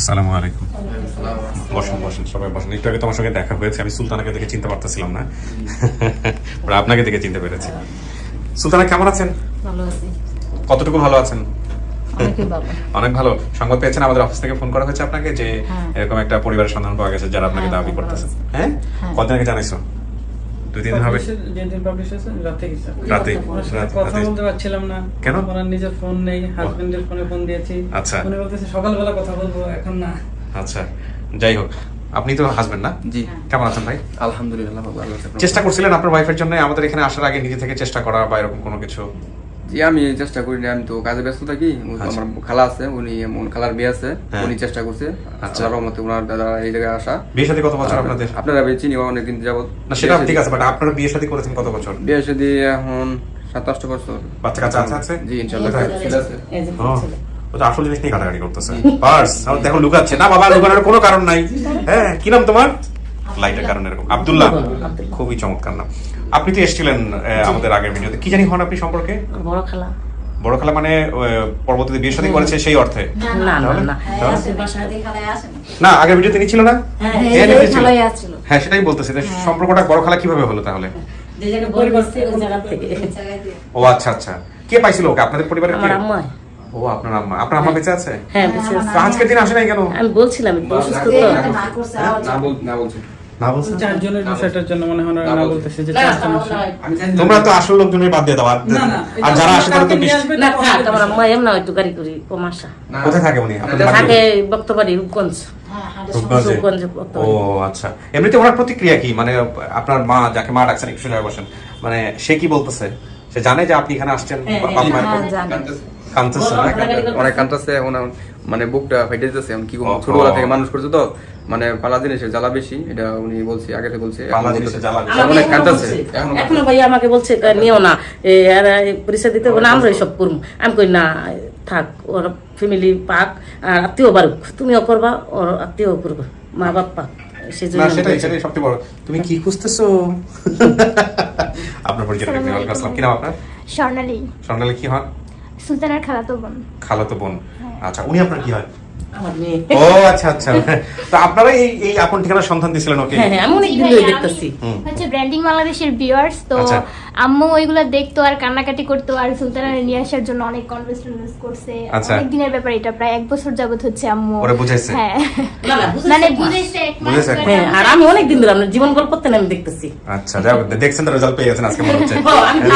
আসসালামু আলাইকুম। বসুন বসুন, সবাই বসুন। একটু আগে তোমার সঙ্গে দেখা হয়েছে, আমি সুলতানাকে দেখে চিনতে পারতেছিলাম না, ওরা আপনাকে দেখে চিনতে পেরেছি। সুলতানা কেমন আছেন? ভালো আছি। কতটুকু ভালো আছেন? অনেকই ভালো। অনেক ভালো। সংবাদ পেয়েছেন, আমাদের অফিস থেকে ফোন করা হয়েছে আপনাকে যে এরকম একটা পরিবারের সন্ধান পাওয়া গেছে যারা আপনাকে দাবি করতেছে। হ্যাঁ, কতদিন আগে জানাইছো? 2-3 দিন হবে। রাতে কথা বলতে পারছিলাম না। কেন? ওনার নিজের ফোন নেই, হাজবেন্ডের ফোনে ফোন দিয়েছি। আচ্ছা। উনি বলতেছে সকালবেলা কথা বলবো, এখন না। আচ্ছা, যাই হোক, আপনি তো হাজবেন্ড না? জি। কেমন আছেন ভাই? আলহামদুলিল্লাহ ভালো আছি। চেষ্টা করছিলেন আপনার ওয়াইফের জন্য আমাদের এখানে আসার আগে নিজে থেকে চেষ্টা করা বা এরকম কোনো কিছু? জি, আমি চেষ্টা করিনি, আমি তো কাজে ব্যস্ত থাকি। আমার খালা আছে, উনি খালার বিয়ে আছে, উনি চেষ্টা করছে। আচ্ছা, রহমতে ওনার দাদা এই জায়গায় আসা। বিয়ে শাদী কত বছর আপনাদের? আপনারা চিনি অনেকদিন যাবত। না সেটা ঠিক আছে, বাট আপনারা বিয়ে শাদী করেছেন কত বছর? বিয়ে শাদী এখন 7-8 বছর। বাচ্চা কাচ্চা আছে? জি ইনশাআল্লাহ আছে। এই যে ছেলে। ও তো আসল জিনিস নিয়ে ঘাটাঘাটি করতেছে। পার্স দেখো লুকাচ্ছে না বাবা, লুকানোর কোনো কারণ নাই। হ্যাঁ, কি নাম তোমার? লাইটের কারণে এরকম। আব্দুল্লাহ, খুবই চমৎকার নাম। আপনি তো এসেছিলেন আমাদের আগের ভিডিওতে, কি জানি হন আপনি সম্পর্কে? বড় খালা। বড় খালা মানে পরবর্তীতে বিয়ে শাদী করেছে সেই অর্থে? না না না। না, আগের ভিডিও তিনি ছিল না? খালাই আছিল। হ্যাঁ, সেটাই বলতেছি, সম্পর্কটা বড় খালা কিভাবে হলো তাহলে? যে জায়গায় বড় করছে ওই জায়গা থেকে। ও আচ্ছা আচ্ছা, কে পাইছিল ওকে? আপনাদের পরিবারের আমার কে? আম্মা। ও আপনার আম্মা। আপনার আম্মা বেঁচে আছে? হ্যাঁ বেঁচে আছে। তো আজকের দিন আসে নাই কেন? আমি বলছিলাম একটু অসুস্থ তো। না বলছি। না বলছেন? চারজনের বিষয়টার জন্য মনে হয় না বলতেছে যে না, চারজন আসে। আমি জানি তোমরা তো আসল লোকজনের বাদ দিয়ে দাও, আর যারা আসে তারা তো নিয়ে আসবে, না থাক, আমার আম্মা এমন একটু গাড়ি করি কম আসা। কোথায় থাকে উনি? আপনাদের বাড়ি থাকে বক্তবাড়ি রূপগঞ্জ। রূপগঞ্জে? রূপগঞ্জে ও বক্তবাড়ি। আচ্ছা। এমনিতে ওনার প্রতিক্রিয়া কি, মানে আপনার মা যাকে মা ডাকছেন, একটু সোজা বসেন, মানে সে কি বলতেছে? সে জানে যে আপনি এখানে আসছেন? বাপ মায়ের হ্যাঁ, জানি। কাঁদতেছে না? অনেক কাঁদতেছে, মানে বুকটা ফাইটে যেতেছে। আমি কি করবো, ওহো। ছোটবেলা থেকে মানুষ করছে তো, মানে পালা জিনিসের জ্বালা বেশি, এটা উনি বলছে, আগে থেকে বলছে। পালা জিনিসের জ্বালা বেশি। অনেক কাঁদতেছে। এখনো ভাইয়া আমাকে বলছে নিও না, পরিচয় দিতে হবে না, আমরা এইসব করবো। আমি কই না, থাক, ওর ফ্যামিলি পাক আর আত্মীয় বাড়ুক, তুমিও করবা, ওর আত্মীয় করবো, মা বাপ পাক। না সেটাই সবচেয়ে বড়। তুমি কি খুঁজতেছো? আপনার পরিচয় আসসালাম, কি নাম আপনার? স্বর্ণালী। স্বর্ণালী কি হন? সুলতানার খালাতো বোন। খালাতো বোন। আচ্ছা, উনি আপনার কি হয়? আমার মেয়ে। ও আচ্ছা আচ্ছা। তো আপনারা এই আপন ঠিকানার সন্ধান দিছিলেন ওকে? হ্যাঁ হ্যাঁ, আমি অনেক দিন ধরে দেখতেছি। হচ্ছে ব্র্যান্ডিং বাংলাদেশের ভিউয়ার্স তো, আচ্ছা। আম্মু ওইগুলো দেখতো আর কান্নাকাটি করতো, আর সুলতানার নিয়ে আসার জন্য অনেক কনভিন্স করছে। আচ্ছা। অনেক দিনের ব্যাপার, এটা প্রায় 1 বছর যাবত হচ্ছে আম্মু। ওরা বুঝাইছে? হ্যাঁ, না, না, মানে বুঝাইছে এক মাস বুঝাইছে? ধরে। হ্যাঁ, আর আমি অনেক দিন ধরে আপনার জীবন গল্প করতে আমি দেখতেছি। আচ্ছা, যাও দেখছেন তো, রেজাল্ট পেয়ে গেছেন আজকে মনে হচ্ছে।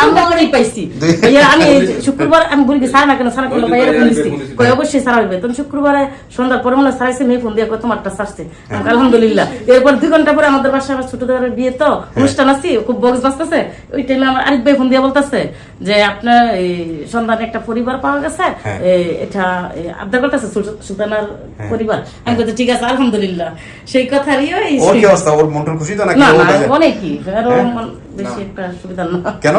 আমি অনেক পাইছি। ভাইয়া, আমি শুক্রবার আমি বলি কি সারা না কেন, সারা করলো ভাইয়া ফোন দিচ্ছি, কই অবশ্যই সারা হইবে। তখন শুক্রবারে সন্ধ্যার পরে মনে সারাইছে, মেয়ে ফোন দিয়ে কই তোমারটা সারছে। আলহামদুলিল্লাহ। এরপর 2 ঘন্টা পরে আমাদের বাসায় আমার ছোট দাদার বিয়ে, তো অনুষ্ঠান আছে, খুব বক্স বাজতেছে। ওই টাইমে আমার আরেক ভাই ফোন দিয়ে বলতেছে যে আপনার এই সন্ধানে একটা পরিবার পাওয়া গেছে, এটা আবদার করতেছে সুলতানার পরিবার। আমি বলছি ঠিক আছে, আলহামদুলিল্লাহ। সেই কথারই ওই ওর কি অবস্থা? ওর মনটন খুশি তো নাকি? না ও না, বাজে? অনেকই আর ওর মন বেশি একটা সুবিধা না। কেন?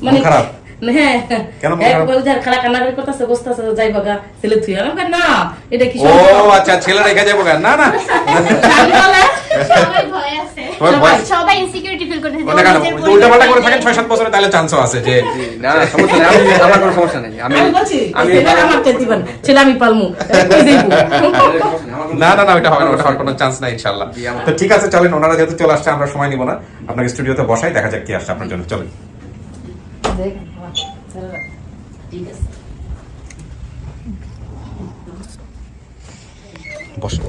মানে মন খারাপ? হ্যাঁ, কেন মন এক খারাপ? বউ যার খালা কান্না করে করতেছে, বসতেছে, যাই বাগা ছেলে তুই। আমি কই, না এটা কি ও আচ্ছা, ছেলে রেখে যাবো কেন? না না, সবাই ভয় আছে, সবাই ভয়? সবাই ইনসিকিউরিটি ফিল করতেছে। ওটা কেন? উল্টাপাল্টা করে থাকেন 6-7 বছরে, তাহলে চান্সও আছে যে না না, সমস্যা নেই, আমার কোনো সমস্যা নেই। আমি বলছি আমি ছেলে আমার তে দিবেন, ছেলে আমি পালমু, কই যাইবো? না না না, ওটা হবে না, ওটা হওয়ার কোনো চান্স নাই ইনশাআল্লাহ। তো ঠিক আছে, চলেন, ওনারা যেহেতু চলে আসছে, আমরা সময় নিব না, আপনাকে স্টুডিওতে বসাই, দেখা যাক কি আসছে আপনার জন্য। চলেন। ঠিক আছে। বসুন।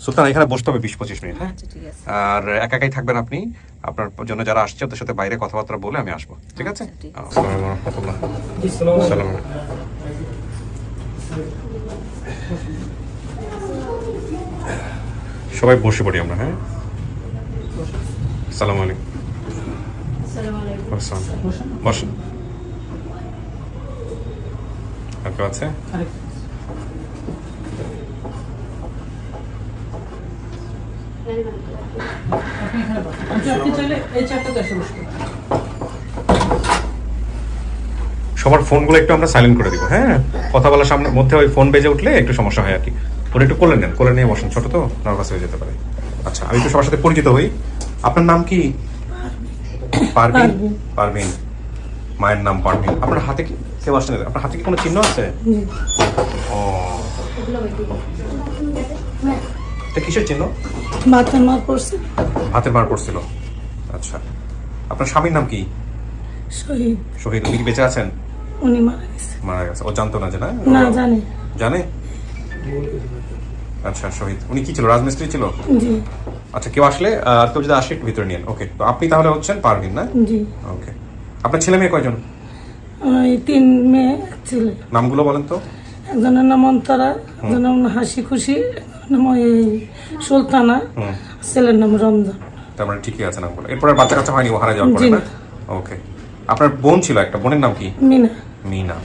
সুলতান, এখানে বসতে হবে 20-25 মিনিট। হ্যাঁ, আচ্ছা ঠিক আছে। আর একাই থাকবেন আপনি, আপনার জন্য যারা আসছে ওদের সাথে বাইরে কথাবার্তা বলে আমি আসবো, ঠিক আছে? আচ্ছা, ঠিক আসসালামু আলাইকুম ওয়া রাহমাতুল্লাহ। আসসালামু আলাইকুম। সবাই বসে পড়ি আমরা। হ্যাঁ, আসসালামু আলাইকুম। আসসালাম। বসুন। আর কেউ আছে? আপনি চাইলে এই চারটাতে এসে বসতে। সবার ফোনগুলো একটু আমরা সাইলেন্ট করে দিব। হ্যাঁ, কথা বলার সামনে মধ্যে ওই ফোন বেজে উঠলে একটু সমস্যা হয় আর কি। ফোন একটু কোলে নেন, কোলে নিয়ে বসেন, ছোট তো নার্ভাস হয়ে যেতে পারে। আচ্ছা, আমি একটু সবার সাথে পরিচিত হই। আপনার নাম কি? পারভিন। পারভিন, মায়ের নাম পারভিন। আপনার হাতে কি কেউ আসছে? আপনার হাতে কি কোনো চিহ্ন আছে? ও এটা কিসের চিহ্ন? মাথায় মার পড়ছে। হাতের মার পড়ছিল। আচ্ছা, আপনার স্বামীর নাম কি? শহীদ। শহীদ। উনি কি বেঁচে আছেন? উনি মারা গেছে। মারা গেছে। ও জানতো না যে? না না, জানি। জানে? আচ্ছা, শহীদ। উনি কি ছিল, রাজমিস্ত্রি ছিল? জি আচ্ছা, কেউ আসলে আর কেউ যদি আসে একটু ভিতরে নিন। ওকে, তো আপনি তাহলে হচ্ছেন পারভিন, না? জি। ওকে, আপনার ছেলে মেয়ে কয়জন? এই 3 মেয়ে, 1 ছেলে। নামগুলো বলেন তো। একজনের নাম অন্তরা, একজনের নাম হাসি খুশি, একজনের নাম ওই সুলতানা, ছেলের নাম রমজান। তার মানে ঠিকই আছে নামগুলো। এরপর আর বাচ্চা কাচ্চা হয়নি ও হারা যাওয়ার পরে, জি না? ওকে, আপনার বোন ছিল একটা, বোনের নাম কি? মিনা। মিনা।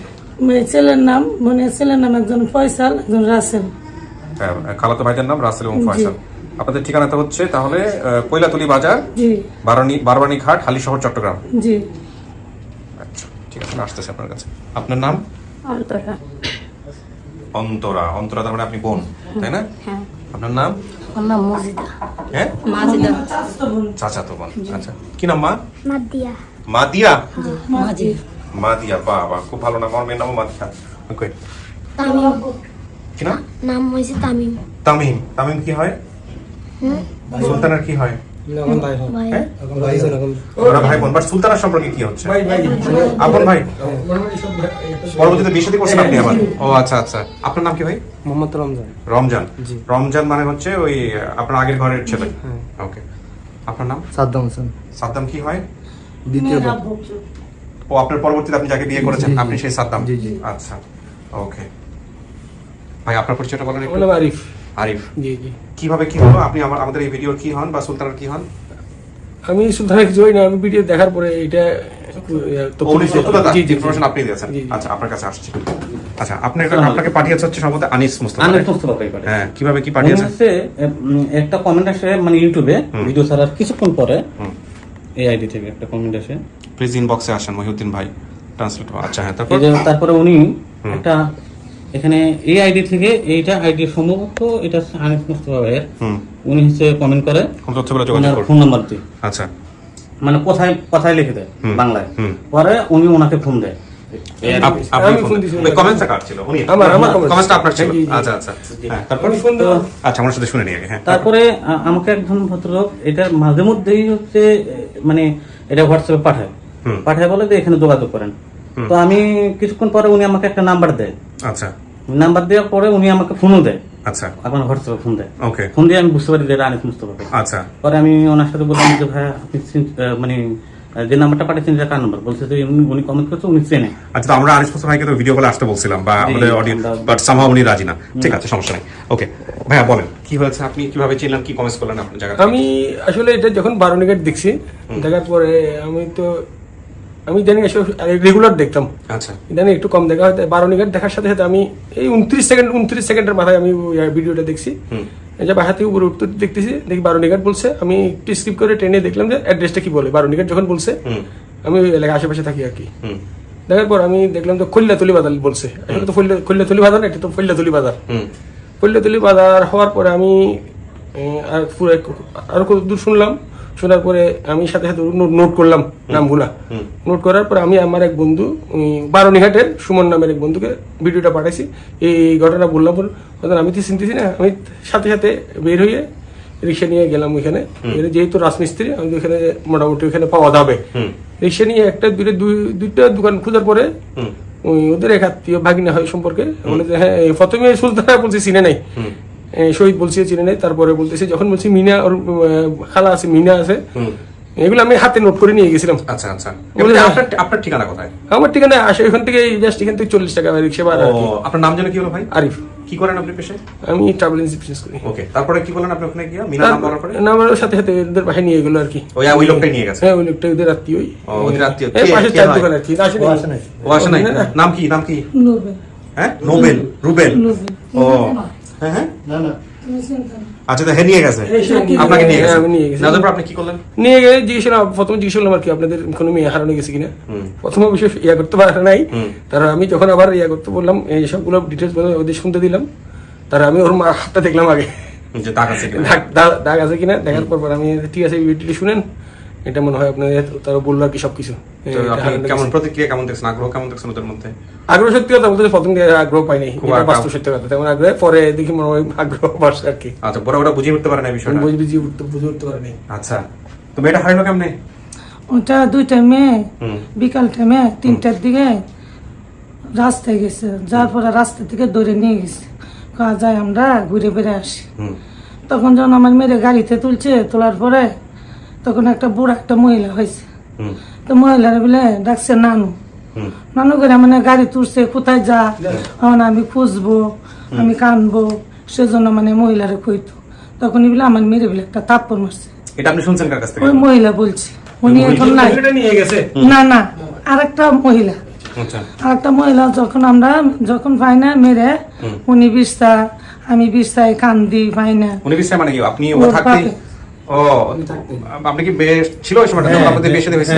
মেয়ে ছেলের নাম, বোনের ছেলের নাম একজন ফয়সাল, একজন রাসেল। খালাতো ভাইদের নাম রাসেল এবং ফয়সাল। আপনাদের ঠিকানাটা হচ্ছে তাহলে কৈলাতলি বাজার, জি বারবানি ঘাট, হালিশহর, চট্টগ্রাম। জি। আচ্ছা, ঠিক আছে, আসতেছে আপনার কাছে। আপনার নাম? অন্তরা। অন্তরা। অন্তরা, তার মানে আপনি বোন, তাই না? হ্যাঁ। আপনার নাম? আমার নাম মজিদা। হ্যাঁ, মাজিদা। চাচাতো বোন। আচ্ছা, কি নাম মা? মাদিয়া। মাদিয়া। মাজি। মাদিয়া, বাহ বাহ, খুব ভালো নাম। আমার মেয়ের নামও মাদিয়া। ওকে, তামিম। কি নাম? নাম হয়েছে তামিম। তামিম। তামিম কি হয়? সুলতানার কি হয়? ভাই। হ্যাঁ? ওরা ভাই বোন, বাট সুলতানার সম্পর্কে কি হচ্ছে? আপন ভাই। পরবর্তীতে বিয়ে শাদী করছেন আপনি আবার? ও আচ্ছা আচ্ছা। আপনার নাম কি ভাই? মোহাম্মদ রমজান। রমজান। রমজান মানে হচ্ছে ওই আপনার আগের ঘরের ছেলে। ওকে, আপনার নাম? সাদ্দাম হোসেন। সাদ্দাম কি হয়? দ্বিতীয় বোন। ও, আপনার পরবর্তীতে আপনি যাকে বিয়ে করেছেন আপনি সেই সাদ্দাম? জি, জি। আচ্ছা, ওকে। ভাই, আপনার পরিচয়টা বলেন একটু। আমার নাম আরিফ। আরিফ। জি জি। কিভাবে কি হলো? আপনি আমাদের এই ভিডিওর কি হন বা সুলতানার কি হন? আমি সুলতানের কিছু হই না, আমি ভিডিও দেখার পরে এটা ইনফরমেশন আপনি দিয়েছেন। জি, জি। আচ্ছা, আপনার কাছে আসছি। আচ্ছা, আপনাকে পাঠিয়েছে হচ্ছে সম্ভবত আনিস মুস্তাফা। আনিস মুস্তাফা ভাই পাঠিয়েছে। হ্যাঁ, কিভাবে কি উনি পাঠিয়েছে? হচ্ছে, একটা কমেন্ট আসে মানে ইউটিউবে ভিডিও ছাড়ার কিছুক্ষণ পরে এই আইডি থেকে একটা কমেন্ট আসে, প্লিজ ইনবক্সে আসেন মহিউদ্দিন ভাই, ট্রান্সলেট। আচ্ছা, হ্যাঁ, তারপর? এই যে তারপরে উনি একটা এখানে এই আইডি থেকে, এইটা আইডি সম্ভবত এটা হচ্ছে আনিস মুস্তাফা ভাইয়ের, উনি হচ্ছে কমেন্ট করে কোন তথ্যগুলো যোগাযোগ করুন। ফোন নাম্বার দিয়ে, আচ্ছা, মানে কথায় কথায় লিখে দেয় বাংলায়, পরে উনি ওনাকে ফোন দেয়। আমি ফোন দিয়েছি। কমেন্টসটা কার ছিল? উনি? আমার কমেন্টসটা আপনার ছিল? জি, জি। আচ্ছা আচ্ছা, হ্যাঁ, তারপর? ফোন দাও। আচ্ছা, আমার সাথে শুনে নিয়ে আগে। হ্যাঁ, তারপরে আমাকে একজন ভদ্রলোক এটা মাঝে মধ্যেই হচ্ছে মানে এটা হোয়াটসঅ্যাপে পাঠায় বলে যে এখানে যোগাযোগ করেন। তো আমি কিছুক্ষণ পরে উনি আমাকে একটা নাম্বার দেয়। আচ্ছা নাম্বার দেওয়ার পরে উনি আমাকে ফোনও দেয়, আচ্ছা, আপনার হোয়াটসঅ্যাপে ফোন দেয়। ওকে, ফোন দিয়ে আমি বুঝতে পারি যে এটা আনিস মুস্তাফা ভাই। আচ্ছা, পরে আমি ওনার সাথে বললাম যে ভাই আপনি মানে যে নাম্বারটা পাঠিয়েছেন এটা কার নাম্বার? বলছে যে উনি কমেন্ট করছে, উনি চেনে। আচ্ছা, তো আমরা আনিস মুস্তাফা ভাইকে তো ভিডিও কলে আসতে বলছিলাম বা আমাদের অডিয়েন্স, বাট সামহাউ উনি রাজি না। ঠিক আছে, সমস্যা নেই। ওকে ভাইয়া, বলেন কি হয়েছে, আপনি কিভাবে চিনলেন, কি কমেন্টস করলেন আপনার জায়গা? আমি আসলে এটা যখন 12 নিকেট দেখছি, দেখার পরে আমি জানি রেগুলার দেখতাম, আচ্ছা, ইদানি একটু কম দেখা হয়। 12 নিকেট দেখার সাথে সাথে আমি এই 29 সেকেন্ডের মাথায় আমি ভিডিওটা দেখছি। এই যে বাসা থেকে উপরে উঠতে দেখতেছি, দেখি 12 নিকেট বলছে। আমি একটু স্কিপ করে ট্রেনে দেখলাম যে অ্যাড্রেসটা কি বলে। 12 নিকেট যখন বলছে, আমি ওই এলাকায় আশেপাশে থাকি আর কি। দেখার পর আমি দেখলাম যে খৈল্লাতলি বাজার বলছে। আসলে তো খৈল্লাতলি বাজার না, এটা তো ফৈল্লাতলি বাজার। ফৈল্লাতলি বাজার হওয়ার পরে আমি আরো কত দূর শুনলাম। শোনার পরে আমি সাথে সাথে নোট করলাম নামগুলা। নোট করার পর আমি আমার এক বন্ধু, 12 নিঘাটের সুমন নামের এক বন্ধুকে ভিডিওটা পাঠাইছি। এই ঘটনা বললাম, আমি তো চিনতেছি না। আমি সাথে সাথে বের হয়ে রিক্সা নিয়ে গেলাম ওইখানে। যেহেতু রাজমিস্ত্রি, আমি ওইখানে মোটামুটি ওইখানে পাওয়া যাবে। রিক্সা নিয়ে দুইটা দোকান খোঁজার পরে ওদের এক আত্মীয় ভাগিনা হয় সম্পর্কে বলে যে হ্যাঁ, প্রথমে সুলতানা বলছি চিনে নাই, শহীদ বলছি চিনে নাই। তারপরে বলতেছি, যখন বলছি মিনা, ওর খালা আছে, মিনা আছে, এগুলো আমি হাতে নোট করে নিয়ে গেছিলাম। আচ্ছা আচ্ছা, আপনার ঠিকানা কোথায়? আমার ঠিকানা আসে ওইখান থেকে, জাস্ট এখান থেকে 40 টাকা রিক্সা ভাড়া। আপনার নাম যেন কি হলো ভাই? আরিফ। কি করেন আপনি পেশায়? আমি ট্রাভেল এজেন্সি বিজনেস করি। ওকে, তারপরে কি বলেন আপনি ওখানে গিয়ে? মিনা নাম বলার পরে আমার সাথে সাথে ওদের বাসায় নিয়ে গেলো আর কি। ওই লোকটাই নিয়ে গেছে? হ্যাঁ, ওই লোকটা ওদের আত্মীয়। ওদের আত্মীয়? পাশে চার দোকান আর কি। ও আসে নাই? নাম কি? নোবেল। হ্যাঁ, নোবেল, রুবেল। ও হ্যাঁ হ্যাঁ, আচ্ছা, তো নিয়ে গেছে আপনাকে? নিয়ে গেছে। না, তারপর আপনি কি করলেন? নিয়ে গিয়ে প্রথমে জিজ্ঞেস করলাম আর কি, আপনাদের কোনো মেয়ে হারানো গেছে কিনা। প্রথম বিশেষ করতে পারে নাই। তারা আমি যখন আবার করতে বললাম, এই সবগুলো ডিটেলস ওদের শুনতে দিলাম। তারা আমি ওর হাতটা দেখলাম আগে, যে দাগ আছে কিনা। দাগ আছে কিনা। দেখার পর আমি ঠিক আছে, ভিডিওটি শুনেন, এটা মনে হয় আপনার তারা বললো আর কি সবকিছু। তো আপনি কেমন প্রতিক্রিয়া কেমন দেখছেন, আগ্রহ কেমন দেখছেন ওদের মধ্যে? আগ্রহ সত্যি কথা বলতে প্রথম দিকে আগ্রহ পাই নাই, খুব এটা বাস্তব সত্যি কথা। তেমন আগ্রহ পরে দেখি মনে হয় আগ্রহ বাড়ছে আর কি। আচ্ছা, বড় বড় বুঝিয়ে উঠতে পারে না এই বিষয়টা? বুঝে উঠতে পারে নাই। আচ্ছা, তো মেয়েটা হারাইলো কেমনে? ওটা 2টা মেয়ে বিকাল টাইমে 3টার দিকে রাস্তায় গেছে, যার পরে রাস্তা থেকে ধরে নিয়ে গেছে, যায় আমরা ঘুরে বেড়ে আসি। তখন যখন আমার মেয়ের গাড়িতে তুলছে, তোলার পরে তখন একটা বুড়া একটা মহিলা হয়েছে, তো মহিলারা বলে ডাকছে নানু। নানু করে মানে গাড়ি তুলছে, কোথায় যা, এখন আমি খুঁজবো, আমি কানবো, সেজন্য মানে মহিলারা কইতো। তখন বলে আমার মেয়ের বলে একটা থাপ্পড় মারছে। এটা আপনি শুনছেন কার কাছ থেকে? ওই মহিলা বলছে, উনি এখন নাই। নিয়ে গেছে না আরেকটা মহিলা, আচ্ছা, আরেকটা মহিলা যখন পাই না মেরে, উনি বিস্তা, আমি বিস্তায় কান্দি পাই না। উনি বিষয় মানে কি আপনি ও ওর থাকতে? বাপে। ও, আপনি কি বেশ ছিল ওই সময়টা যখন আপনাদের বেশি হয়েছে?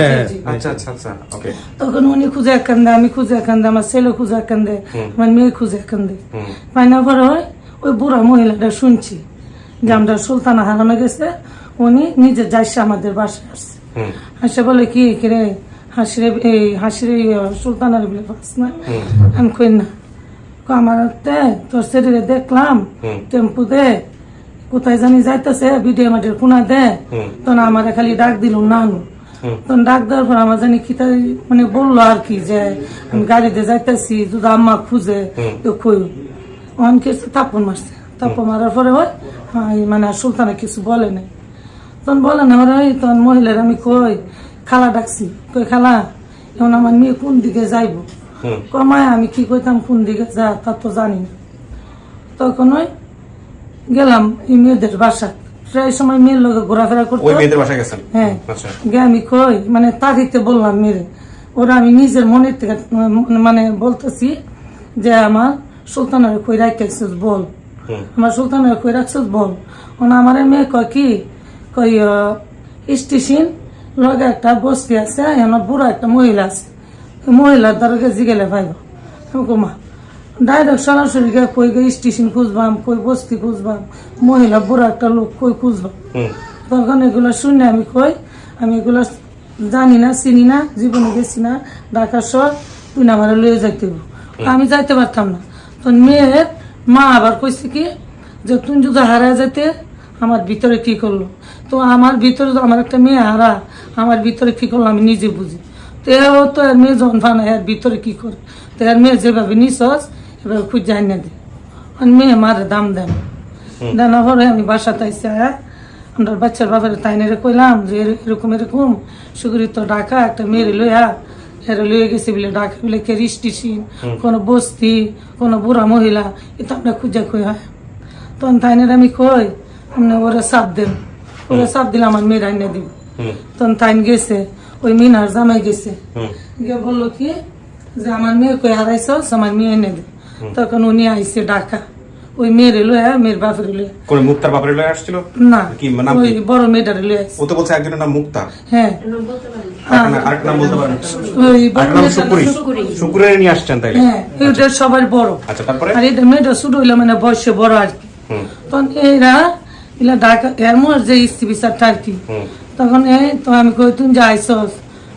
আচ্ছা আচ্ছা আচ্ছা, ওকে। তখন উনি খুঁজে কান্দে, আমি খুঁজে কান্দে, আমার ছেলে খুঁজে কান্দে, আমার মেয়ে খুঁজে কান্দে। পাই না পরে ওই বুড়া মহিলাটা শুনছি যে আমরা সুলতানা হারানো গেছে, উনি নিজে যাইছে আমাদের বাসায় আসছে, আসে বলে কি রে হাসিরে সুলতানার বলে পাস না? আমি কই না, আমার তোর শরীরে দেখলাম টেম্পুতে কোথায় জানি যাইতেছে, ভিডিও মাঠের কোনা দে, তখন আমার খালি ডাক দিল নানু। তখন ডাক দেওয়ার পর আমার জানি কি মানে বললো আর কি যে আমি গাড়িতে যাইতেছি, যদি আম্মা খুঁজে তো কই, অনেক থাপ্পড় মারছে। থাপ্পড় মারার পরে মানে সুলতানা কিছু বলে নাই, তখন বলে না তখন মহিলার আমি কই খালা ডাকছি, কই খালা এখন আমার মেয়ে কোন দিকে যাইব, কমায় আমি কি কইতাম কোন দিকে যা তা তো জানি না। তখন গেলাম এই মেয়েদের বাসা, প্রায় সময় মেয়ের লোক ঘোরাফেরা করতে। ওই মেয়েদের বাসায় গেছেন? হ্যাঁ, আচ্ছা, গে আমি কই মানে তারিখতে বললাম মেরে, ওরা আমি নিজের মনের থেকে মানে বলতেছি যে আমার সুলতানের কই রাখছিস বল, আমার সুলতানের কই রাখছিস বল। আমার মেয়ে কয় কি কই স্টেশন লগে একটা বস্তি আছে, আমার বুড়া একটা মহিলা আছে, মহিলার দ্বারা জিগেলে ভাইব। আমি কমা ডাইরেক্ট সরাসরি কই গে স্টেশন খুঁজবাম, কই বস্তি খুঁজবাম, মহিলা বুড়া একটা লোক কই খুঁজবাম। তখন এগুলো শুনে আমি কই আমি এগুলো জানি না, চিনি না, জীবনে গেছি না ঢাকা শহর, তুই না আমার লয়ে যাইতে, আমি যাইতে পারতাম না। তখন মেয়ের মা আবার কইছে কি যে তুই যদি হারা যেতে আমার ভিতরে কি করলো, তো আমার ভিতরে আমার একটা মেয়ে হারা, আমার ভিতরে কি করলো আমি নিজে বুঝি। তো এও তো এর মেয়ে যখন ফানা এর ভিতরে কি করে, তো এর মেয়ে যেভাবে নিছস এভাবে খুঁজ যাই না দে, মেয়ে মারে দাম দেন দেওয়ার পরে আমি বাসাতে আইসি, আমরা বাচ্চার বাবার তাইনেরে কইলাম যে এরকম এরকম সুগরিত ঢাকা একটা মেয়েরে লইয়া এরা লইয়া গেছে বলে ঢাকা বলে কে স্টেশন, কোনো বস্তি, কোনো বুড়া মহিলা, এটা আমরা খুঁজে কই হয়। তখন তাইনের আমি কই আপনি ওরা সাপ দেন, ওরা সাপ দিলে আমার মেয়ের আইনে দিব। তখন তাইন গেছে, ওই মিনার জামাই গেছে, গিয়ে বললো কি যে আমার মেয়ে কই হারাইছ, আমার মেয়ে এনে দে। তখন উনি আইসে ঢাকা, ওই মেয়েরে লইয়া মেয়ের বাপের লইয়া। কোন মুক্তার বাপের লয়ে আসছিল? না, কি নাম? ওই বড় মেয়েটারে লইয়া আইসে। ও তো বলছে একজনের নাম মুক্তা। হ্যাঁ, আরেক নাম বলতে পারেন? ওই বড় আরেক নাম মেয়েটারে- শুকুরি। শুকুরের নিয়ে আসছেন তাইলে? হ্যাঁ, এটা সবার বড়। আচ্ছা, তারপরে? আর এটা মেয়েটা শুরু হইলো মানে বয়সে বড় আর কি। তখন এরা ঢাকা এর মোর যে স্ত্রী বিচারটা আর কি, তখন তো আমি কই তুই যে আইসস,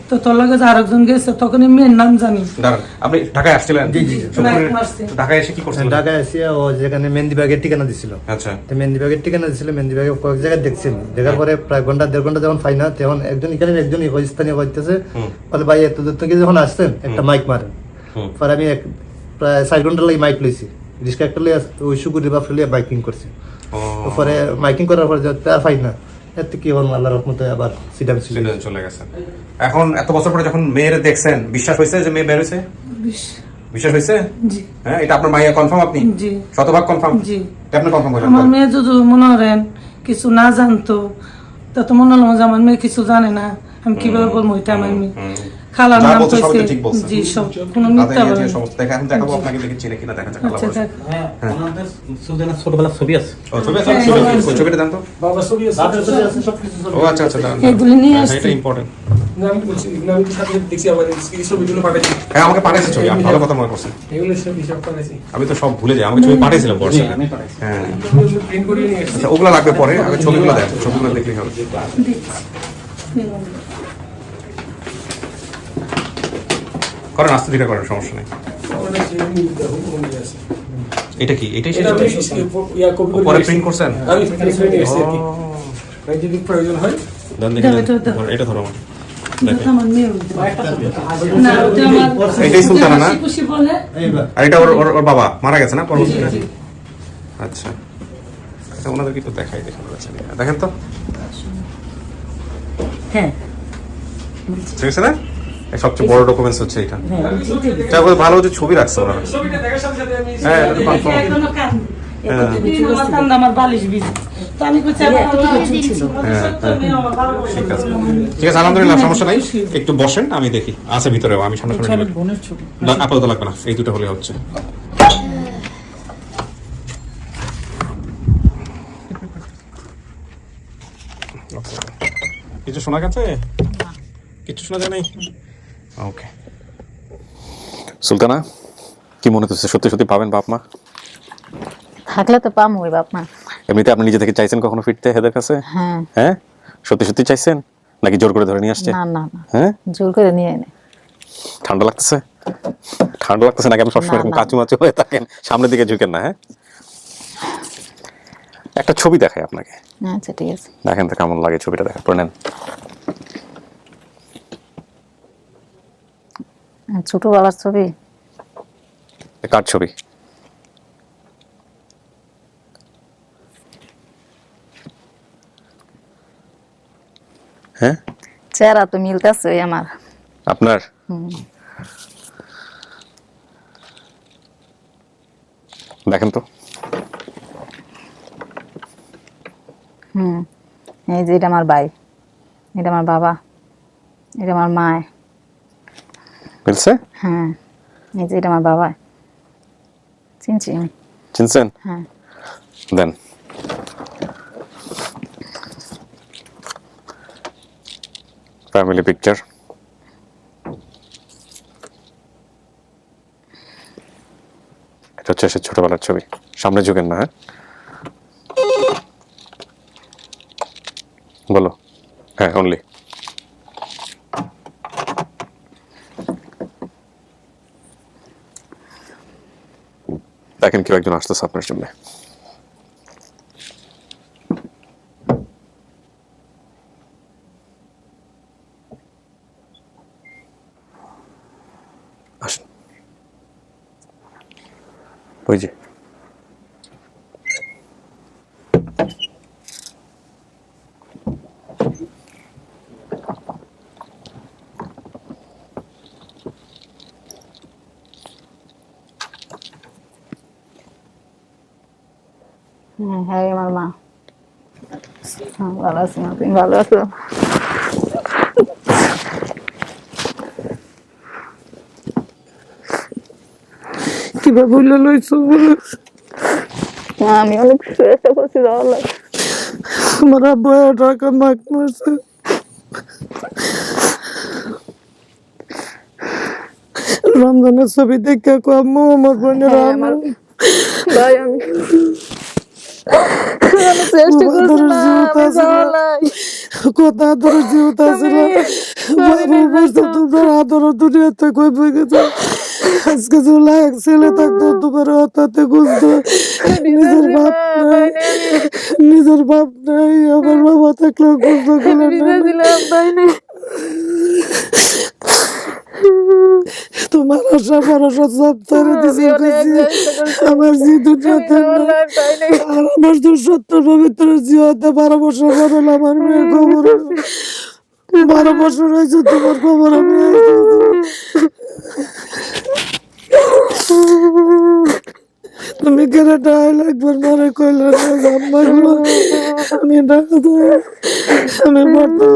তো তোর লগে যে আরেকজন গেছে, তখন এই মেয়ের নাম জানি। দাঁড়ান, আপনি ঢাকায় আসছিলেন? শুকুরের- মারছে। ঢাকায় এসে কি করছেন? ঢাকায় এসে ও যেখানে মেহেন্দিবাগের ঠিকানা দিছিল, আচ্ছা, তো মেহেন্দিবাগের ঠিকানা দিছিল, মেহেন্দিবাগে কয়েক জায়গায় দেখছিল, দেখার পরে প্রায় ঘন্টা দেড় ঘন্টা যখন পাই না, তখন একজন এখানে একজন স্থানীয় হইতেছে, বলে ভাই এত দূর থেকে যখন আসছেন একটা মাইক মারেন। পরে আমি প্রায় 4 ঘন্টা লাগে মাইক লইছি, রিক্সা একটা লিয়ে ওই সুগুরি বাপরে লিয়ে বাইকিং করছি। পরে মাইকিং করার পরে আর পাই না, এত কি হল আল্লাহর রহমতে আবার সিডাম ছিল চলে গেছেন। এখন এত বছর পরে যখন মেয়ের দেখছেন, বিশ্বাস হয়েছে যে মেয়ে বের হয়েছে? বিশ্বাস হয়েছে? জি, হ্যাঁ, এটা আপনার মাইয়া কনফার্ম? আপনি জি, শতভাগ কনফার্ম? জি। আপনি কনফার্ম হলেন? আমার মেয়ে যদি মনে করেন কিছু না জানতো, তা তো মনে হলো যে আমার মেয়ে কিছু জানে না, আমি কিভাবে বলবো এটা আমার মেয়ে। খালার যা নাম বলছে সবই তো কইছে, ঠিক বলছে। জি, সব কোনো তাদের মিথ্যা নিয়ে বলে যে না। সমস্ত এখন দেখাবো আপনাকে, দেখে চিনে কিনা দেখা যাক। আল্লাহ আচ্ছা, ভরসা। দেখ। হ্যাঁ, ওনাদের সুলতানের ছোটবেলার ছবি আছে। ও, ছবি আছে? ওই ছবিটা দেন তো। বাবা ছবি আছে, ও আচ্ছা আচ্ছা, দাঁড়ান। এগুলি নিয়ে হ্যাঁ, আসছি। এটা ইম্পর্টেন্ট। না আমি বলছি না, আমি সাথে দেখছি আমার এই ছবিগুলো পাঠাইছি, হ্যাঁ, আমাকে পাঠাইছে ছবি, আপনি ভালো কথা মনে করছেন। এগুলো সব হিসাব পাঠাইছি, আমি তো সব ভুলে যাই, আমাকে ছবি পাঠিয়েছিলাম বর্ষা। আমি পাঠাইছি। হ্যাঁ, প্রিন্ট করে নিয়ে আসছি। আচ্ছা, ওগুলো লাগবে পরে, আগে ছবিগুলো দেন, ছবিগুলো দেখলেই হবে। দিচ্ছি। করেন, আস্তে ধীরে করেন, সমস্যা নেই। এটা কি? এটাই শেষ? পরে প্রিন্ট করছেন? আমি print করে নিয়ে এসেছি আর কি। যদি প্রয়োজন হয় দেন দেখি, ধরো, এটা ধরো আমার। দেখেন। আমার মেয়ে না ওটা আমার এটাই সুলতানা না? খুশি বলে এইবার আর এটা ওর ওর- ওর বাবা মারা গেছে না পরবর্তীতে? আচ্ছা, আচ্ছা, ওনাদেরকে একটু দেখাই, দেখেন দেখেন তো, হ্যাঁ ঠিক আছে না? এই সবচেয়ে বড় ডকুমেন্টস হচ্ছে এটা। হ্যাঁ এটা বলে ভালো যে ছবি রাখছে ওরা। ছবিটা দেখার সাথে সাথে আমি হ্যাঁ, এটা তো confirm। এখনো কান হ্যাঁ। আমার বালিশ বিজ তো আমি কইছি হ্যাঁ, ঠিক আছে, ঠিক আছে, আলহামদুলিল্লাহ, সমস্যা নাই। একটু বসেন, আমি দেখি আছে ভিতরেও, আমি সামনে সামনে বোনের ছবি না, আপাতত লাগবে না, এই দুটো হলে হচ্ছে। কিছু শোনা গেছে? কিছু শোনা যায় নাই? ওকে। সুলতানা, কি মনে হচ্ছে, সত্যি সত্যি পাবেন বাপ মা? থাকলে তো পাম ওই বাপ মা। এমনিতে আপনি নিজে থেকে চাইছেন কখনো ফিরতে হেদের কাছে? হ্যাঁ হ্যাঁ, সত্যি সত্যি চাইছেন নাকি জোর করে ধরে নিয়ে আসছে? না না না হ্যাঁ, জোর করে নিয়ে এনে ঠান্ডা লাগতেছে? ঠান্ডা লাগতেছে নাকি? আপনি সবসময় না, এরকম না। কাচু মাচু হয়ে থাকেন, সামনের দিকে ঝুঁকেন না। হ্যাঁ, একটা ছবি দেখাই আপনাকে, আচ্ছা ঠিক আছে। দেখেন তো কেমন লাগে ছবিটা, দেখা পড়ে নেন। ছোটবেলার ছবি। কার ছবি? হ্যাঁ, চেহারা তো মিলতেছে ওই আমার। আপনার? দেখেন তো, এই যে এটা আমার ভাই, এটা আমার বাবা, এটা আমার মা। মিলছে? হ্যাঁ এই যে এটা আমার বাবা, চিনছি আমি। চিনছেন? হ্যাঁ দেন। Family picture. এটা হচ্ছে সে ছোটবেলার ছবি, সামনে ঝুঁকেন না। হ্যাঁ, বলো। হ্যাঁ, অনলি। দেখেন কেউ একজন আসতেছে আপনার সামনে। আসেন, ওই যে হ্যাঁ আমার মা। হ্যাঁ ভালো আছি মা, তুমি ভালো আছো? কিভাবে বললে লইছো আমি অনেক চেষ্টা করছি যাওয়ার লাগে। আমার আব্বা টাকা মাক মারছে রমজানের ছবি দেখে আম্মু আমার বোনের হ্যাঁ, আমার ভাই আমি আমি চেষ্টা করছি মা, আমি যাওয়ার লাগে। কথা আদর জীবিত ছিল তোমার আদর দুনিয়াতে কই বই গেছে আজকে জুলাই এক ছেলে থাকতো তোমার হতাতে বুঝতো নিজের বাপ নাই আমার বাবা থাকলে বুঝতো তোমার আশা ভরসা সব ছেড়ে দিছি আমার যে দুনিয়াতে আর আমার 270 পবিত্র জীবনে 12 বছর পর আমার মেয়ে খবর 12 বছর হয়েছে তোমার খবর আমি তুমি কেনাটা একবার মারে কইলে আমি আমি মরতে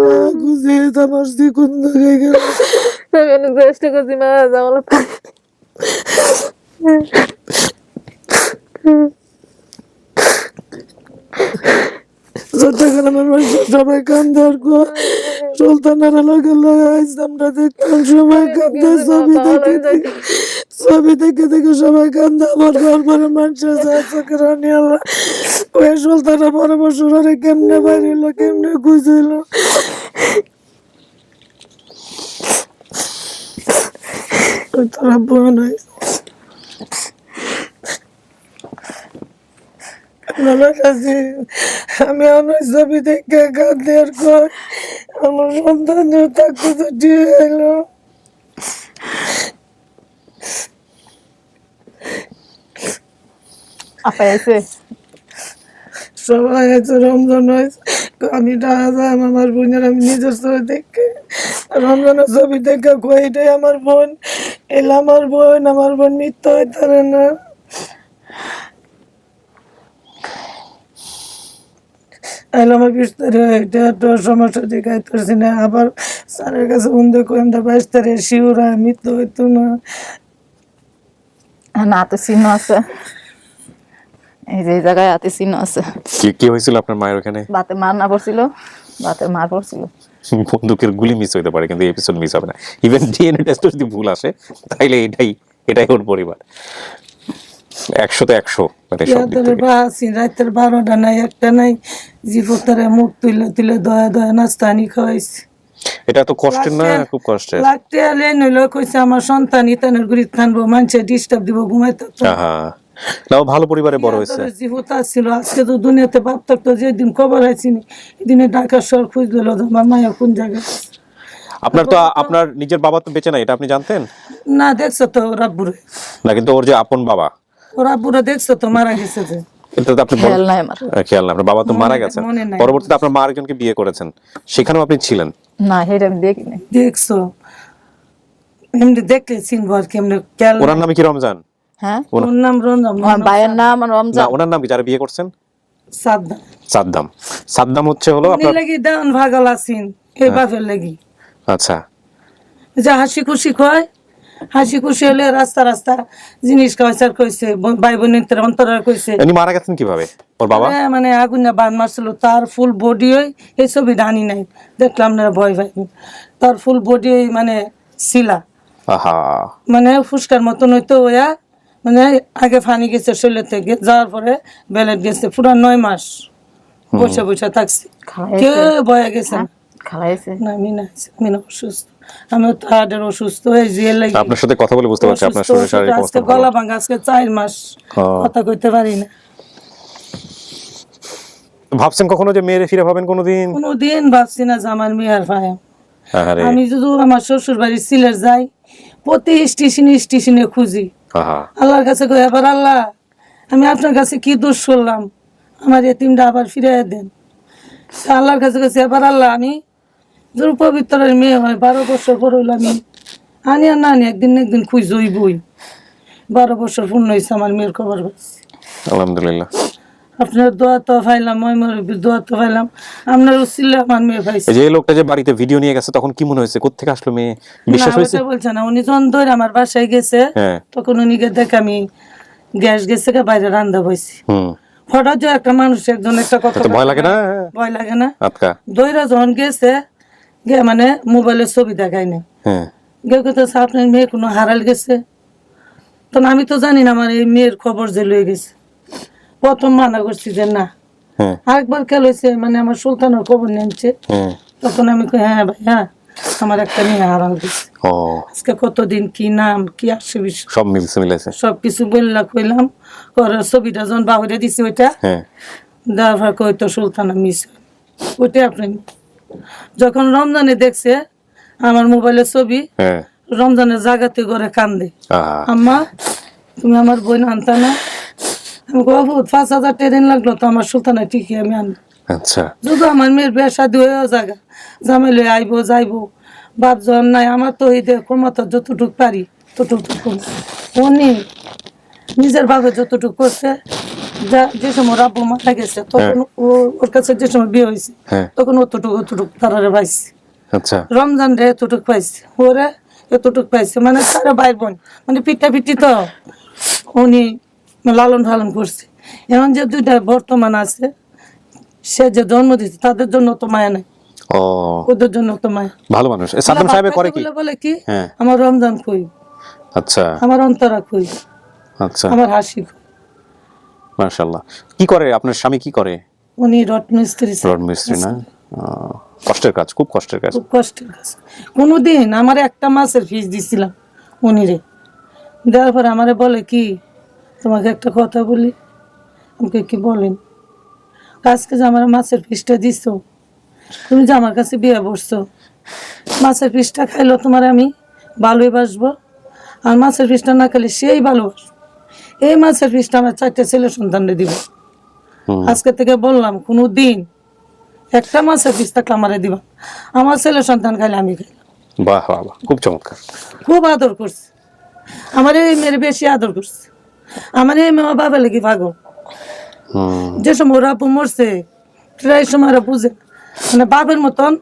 খুঁজি আমার জীবন দেখে গেল আমি অনেক চেষ্টা করছি মা যাওয়ার লাগে। যতক্ষণ আমার বাড়িতে সবাই কান্দে আর সুলতানারা লগে লগে আমরা দেখতাম সবাই কান্দে ছবি দেখে দেখে সবাই কান্দে আমার ঘর পরে মানুষের চোখের রানি আল্লাহ ওই সুলতানা 12 বছর আরে কেমনে বাইরে এলো কেমনে খুঁজে এলো তোরা বোন হয়েছে আমার কাছে আমি আমার ছবি দেখে কাঁদের পর আমার সন্তান থাকতে তো ঠিক হইলো আপা এসে সবাই আছে রমজান হয়েছে আমি টাকা যায় আমার বোনের আমি নিজের ছবি দেখে রমজানের ছবি দেখে কই এটাই আমার বোন এলা আমার বোন মৃত্যু হইতে পারে না আমার বিস্তারে এটা তো সমস্যা দেখাইতেছি না আবার স্যারের কাছে বন্ধু কই আমরা 22 তারিখে শিউরা মৃত্যু হইতো না না তো চিহ্ন আছে এই যে এই জায়গায় হাতে চিহ্ন আছে কি হয়েছিল আপনার মায়ের ওখানে? বাতে মার না পড়ছিল বাতের মার পড়ছিল বন্দুকের গুলি মিস হইতে পারে কিন্তু এপিসোড মিস হবে না। ইভেন ডিএনএ টেস্ট যদি ভুল আসে তাইলে এটাই ওর পরিবার 100 তে 100 মানে সব দিক থেকে। বাসি রাতের 12টা নাই একটা নাই জীবতারে মুখ তুলে দয়া নাস্তানি খাওয়াইছি এটা তো কষ্টের না, খুব কষ্টের। লাগতে আলে নইলে কইছে আমার সন্তান ইতানের গুরিত খানবো মানুষে ডিস্টার্ব দিব ঘুমাইতে আহা নাও ভালো পরিবারে বড় হয়েছে। জীবতা ছিল আজকে তো দুনিয়াতে বাপ থাকতো যেদিন খবর আইছিনি এদিনে ঢাকা শহর খুঁজ দিল আমার মায়া কোন জায়গায়। আপনার নিজের বাবা তো বেঁচে নাই, এটা আপনি জানতেন না? দেখছো তো ওরা বুড়ে না, কিন্তু ওর যে আপন বাবা ওরা বুড়ে দেখছো তো মারা গেছে যে এটা তো আপনি খেয়াল নাই আমার খেয়াল না, আপনার বাবা তো মারা গেছেন। মনে নাই। পরবর্তীতে আপনার মা আরেকজনকে বিয়ে করেছেন, সেখানেও আপনি ছিলেন। না সেটা আমি দেখি নাই দেখছো এমনি দেখলে চিনবো আর কেমনে খেয়াল ওনার নামে কি রমজান? হ্যাঁ ওর নাম রঞ্জন আমার ভাইয়ের নাম না, রমজান ওনার নাম কি যারা বিয়ে করছেন? সাদ্দাম সাদ্দাম হচ্ছে হলো উনি আপনার লাগি দেওয়ান ভাগল আছেন এই বাপের লাগি আচ্ছা যে হাসি খুশি কয় হাসি খুশি হলে রাস্তা জিনিস খাওয়াইছার কইছে ভাই বোনের অন্তরা কইছে উনি মারা গেছেন কিভাবে ওর বাবা? মানে আগুনে বান মারছিল তার ফুল বডি ওই এই ছবি ডানি নাই দেখলাম না ভয় ভাই তার ফুল বডি মানে শিলা আহা মানে ফুসকার মতন হইতো ওয়া মানে আগে ফানি গেছে শরীর থেকে যাওয়ার পরে বেলেট গেছে পুরো 9 মাস বসে থাকছি খাওয়াইছে? কে বয়ে গেছে না। খালাইছে না আমি না অসুস্থ আমি তো হার্টের অসুস্থ হয়ে জেল লাগি আপনার সাথে কথা বলে বুঝতে পারছি আপনার শরীর শারীরিক অবস্থা আজকে গলা ভাঙা আজকে 4 মাস কথা কইতে পারি না। ভাবছেন কখনো যে মেয়েরে ফিরে পাবেন কোনোদিন? কোনোদিন ভাবছি না যে আমার মেয়ের ভাই আরে আমি যদি আমার শ্বশুর বাড়ি সিলেট যাই প্রতি স্টেশনে খুঁজি আহা আল্লাহর কাছে কই আবার আল্লাহ আমি আপনার কাছে কি দোষ করলাম আমার এতিমটা আবার ফিরে দেন। আল্লাহর কাছে কাছে আবার আল্লাহ আমি যদি পবিত্রের মেয়ে হয় 12 বছর পর হইল আমি আনি আর না আনি একদিন না একদিন খুঁজ হইবই। 12 বছর পূর্ণ হয়েছে আমার মেয়ের খবর পাইছি আলহামদুলিল্লাহ। আপনার দোয়া তো পাইলাম ময়মরবির দোয়া তো পাইলাম আপনার উসিলে আমার মেয়ে পাইছে। এই যে লোকটা যে বাড়িতে ভিডিও নিয়ে গেছে তখন কি মনে হয়েছে, কোত্থেকে আসলো মেয়ে? বিশ্বাস না, হয়েছে? ওটা বলছে না উনি যখন ধরে আমার বাসায় গেছে হ্যাঁ তখন উনিকে দেখে আমি গ্যাস গেছে বাইরে রান্না বইছি হুম হঠাৎ যে একটা মানুষ একজন একটা কথা তো ভয় লাগে না? ভয় লাগে না? আটকা দইরা যখন গেছে গে মানে মোবাইলের ছবি দেখায় নাই হ্যাঁ গে কথা আপনার মেয়ে কোনো হারাল গেছে তখন আমি তো জানি না আমার এই মেয়ের খবর যে লয়ে গেছে। প্রথম মানা করছি যে না হ্যাঁ আরেকবার খেল হয়েছে মানে আমার সুলতানের খবর নিয়েছে হ্যাঁ তখন আমি কই হ্যাঁ ভাই হ্যাঁ আমার একটা মেয়ে হারাল গেছে ও আজকে কতদিন কি নাম কি আসছে বিষয় সব মিলেছে। সবকিছু বললা কইলাম করে ছবিটা যখন বাহুরে দিছি ওইটা হ্যাঁ দেওয়ার কই তো সুলতানা মিস ওইটাই আপনি যখন রমজানে দেখছে আমার মোবাইলের ছবি হ্যাঁ রমজানের জায়গাতে করে কান্দে আহা আম্মা তুমি আমার বোন আনতা না আমি কব 5,000 ট্রেন লাগলো তো আমার সুলতানা ঠিকই আমি আনবো আচ্ছা যদি আমার মেয়ের বিয়ে শাদী হয়ে জায়গা জামাইলে আইবো যাইবো বাপ জন নাই আমার তো এই ক্ষমতা যতটুক পারি ততটুকু উনি নিজের বাবা যতটুকু করছে যে সময় রাব্বু মারা গেছে তখন ওর কাছে যে সময় বিয়ে হয়েছে তখন অতটুকু তারারে পাইছে। আচ্ছা রমজান রে এতটুকু পাইছে ওরে এতটুকু পাইছে মানে তারা ভাই বোন মানে পিঠি তো উনি লালন পালন করছে। এখন যে দুইটা বর্তমান আছে সে যে জন্ম দিচ্ছে তাদের জন্য তো মায়া নাই ও ওদের জন্য তো মায়া। ভালো মানুষ। সাদ্দাম সাহেব করে কি? বলে কি হ্যাঁ আমার রমজান কই আচ্ছা আমার অন্তরা কই আচ্ছা আমার হাসি কই। মাশাআল্লাহ। কি করে আপনার স্বামী, কি করে? উনি রড মিস্ত্রি রড মিস্ত্রি না? কষ্টের কাজ, খুব কষ্টের কাজ। খুব কষ্টের কাজ। কোনোদিন আমার একটা মাসের ফিস দিছিলাম উনি রে দেওয়ার পরে আমারে বলে কি তোমাকে একটা কথা বলি। আমাকে কি বলেন? আজকে যে আমার মাছের পিসটা দিছো, তুমি যে আমার কাছে বিয়ে বসছো, মাছের পিসটা খাইলো তোমার আমি ভালোই বাসবো, আর মাছের পিসটা না খেলে সেই ভালোবাসবো। এই মাছের পিসটা আমার 4টে ছেলে সন্তানরে দিব। আজকে থেকে বললাম কোনো দিন একটা মাছের পিস থাকলে আমারে দিবা, আমার ছেলে সন্তান খাইলে আমি খাইলাম। বাহ বাহ বাহ, খুব চমৎকার। খুব আদর করছে আমার এই মেয়ের, বেশি আদর করছে আমার এই মেয়ে। বাবা লেগে পাগল। যে সময় ওরা আপু মরছে প্রায় সময় ওরা বুঝে মানে বাপের মতন